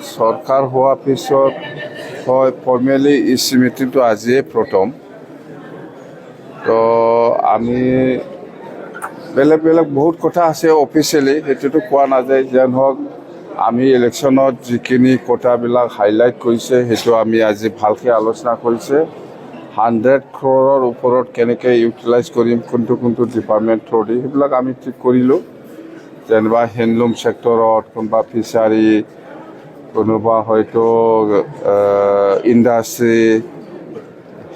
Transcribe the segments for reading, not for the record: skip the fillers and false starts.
সৰকাৰ হওয়াৰ পিছত হয় formally EC মিটিংটো আজিয়ে প্ৰথম তো আমি বেলেগ বেলেগ বহুত কথা আছে অফিচিয়েলি সেইটোতো কোৱা নাযায় যেন হওক আমি ইলেকশ্যনত যিখিনি কথাবিলাক হাইলাইট কৰিছে সেইটো আমি আজি ভালকৈ আলোচনা কৰিছে 100 crore ওপৰত কেনেকৈ ইউটিলাইজ কৰিম কোনটো কোনটো ডিপাৰ্টমেণ্ট থ্ৰু দি সেইবিলাক আমি ঠিক কৰিলোঁ যেনিবা হেণ্ডলুম ছেক্টৰত কোনোবা ফিচাৰী কোনোবা হয়তো ইণ্ডাষ্ট্ৰী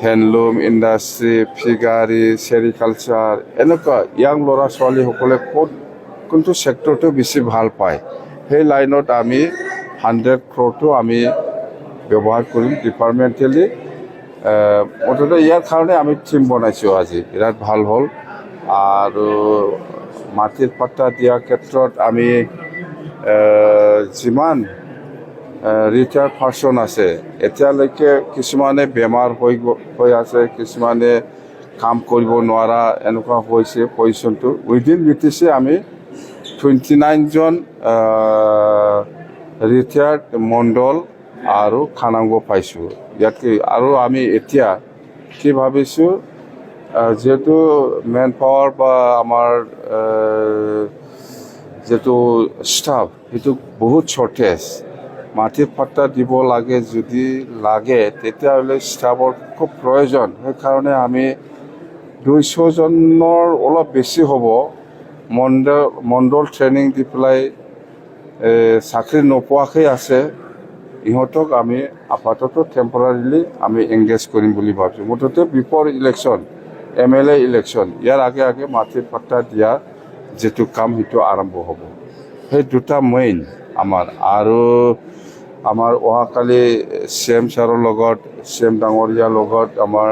হেণ্ডলুম ইণ্ডাষ্ট্ৰী ফিগাৰী চেৰিকালচাৰ এনেকুৱা ইয়াং ল'ৰা ছোৱালীসকলে কোনটো ছেক্টৰটো বেছি ভাল পায় সেই লাইনত আমি 100 crore আমি ব্যৱহাৰ কৰিম ডিপাৰ্টমেণ্টেলি মুঠতে ইয়াৰ কাৰণে আমি টিম বনাইছোঁ আজি বিৰাট ভাল হ'ল আৰু মাটিৰ পাট্টা দিয়াৰ ক্ষেত্ৰত আমি যিমান ৰিটায়াৰ্ড পাৰ্চন আছে এতিয়ালৈকে কিছুমানে বেমাৰ হৈ আছে কিছুমানে কাম কৰিব নোৱাৰা এনেকুৱা হৈছে পজিশ্যনটো উইদিন BTC আমি 29 জন ৰিটায়াৰ্ড মণ্ডল আৰু খানাংগ পাইছোঁ ইয়াতকৈ আৰু আমি এতিয়া কি ভাবিছোঁ যেহেতু মেন পাৱাৰ বা আমাৰ যেটো ষ্টাফ সেইটো বহুত শ্বৰ্টেজ মাটিৰ পাট্টা দিব লাগে যদি লাগে তেতিয়াহ'লে ষ্টাফৰ খুব প্ৰয়োজন সেইকাৰণে আমি 200 জনৰ অলপ বেছি হ'ব মণ্ডল ট্ৰেইনিং দি পেলাই চাকৰি নোপোৱাকৈ আছে ইহঁতক আমি আপাতত টেম্পৰাৰিলি আমি এংগেজ কৰিম বুলি ভাবিছোঁ মুঠতে বিফৰ ইলেকশ্যন MLA ইলেকশ্যন ইয়াৰ আগে আগে মাটিৰ পাট্টা দিয়া যেটো কাম সেইটো আৰম্ভ হ'ব সেই দুটা মেইন আমাৰ আৰু আমাৰ অহাকালি CM ছাৰৰ লগত CM ডাঙৰীয়াৰ লগত আমাৰ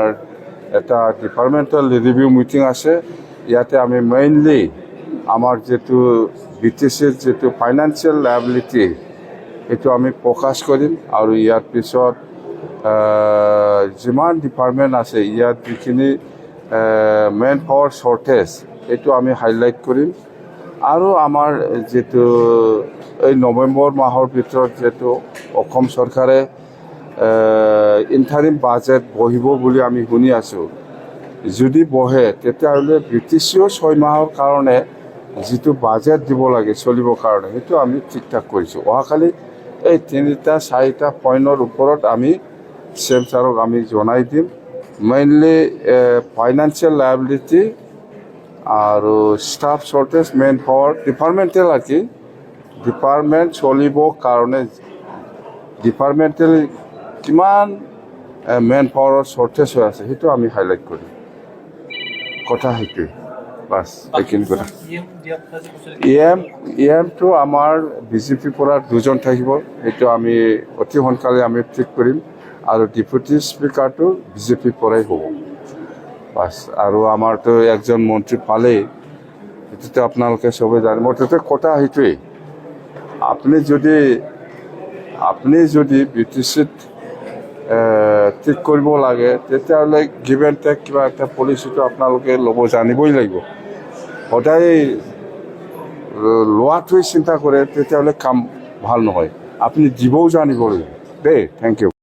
এটা ডিপাৰ্টমেণ্টেল ৰিভিউ মিটিং আছে ইয়াতে আমি মেইনলি আমাৰ যেটো BTCৰ যেটো ফাইনেন্সিয়েল লায়াবিলিটি এইটো আমি ফ'কাছ কৰিম আৰু ইয়াৰ পিছত যিমান ডিপাৰ্টমেণ্ট আছে ইয়াত যিখিনি মেন পাৱাৰ শ্বৰ্টেজ এইটো আমি হাইলাইট কৰিম আৰু আমাৰ যেটো এই নৱেম্বৰ মাহৰ ভিতৰত যেটো অসম চৰকাৰে ইণ্টাৰিম বাজেট বহিব বুলি আমি শুনি আছোঁ যদি বহে তেতিয়াহ'লে BTCও 6 মাহৰ কাৰণে যেটো বাজেট দিব লাগে চলিবৰ কাৰণে সেইটো আমি ঠিক ঠাক কৰিছোঁ অহাকালি এই 3-4টা পইণ্টৰ ওপৰত আমি CM ছাৰক আমি জনাই দিম মেইনলি ফাইনেন্সিয়েল লায়াবিলিটি আৰু staff shortage manpower departmental কি ডিপাৰ্টমেণ্ট চলিবৰ কাৰণে ডিপাৰ্টমেণ্টেল কিমান মেন পাৱাৰৰ শ্বৰ্টেজ হৈ আছে সেইটো আমি হাইলাইট কৰিম কথা সেইটোৱে বাছ এইখিনি কথা EMটো আমাৰ BJP পৰা 2জন থাকিব সেইটো আমি অতি সোনকালে আমি ঠিক কৰিম আৰু ডেপুটি স্পিকাৰটো BJP পৰাই হ'ব বাছ আৰু আমাৰতো একজন মন্ত্ৰী পালেই এইটোতো আপোনালোকে সবে জানে মুঠতে কথা সেইটোৱেই আপুনি যদি BTCত ঠিক কৰিব লাগে তেতিয়াহ'লে গিভ এণ্ড টেক কিবা এটা পলিচিটো আপোনালোকে ল'ব জানিবই লাগিব সদায় লোৱাটোৱে চিন্তা কৰে তেতিয়াহ'লে কাম ভাল নহয় আপুনি দিবও জানিব লাগিব দেই থেংক ইউ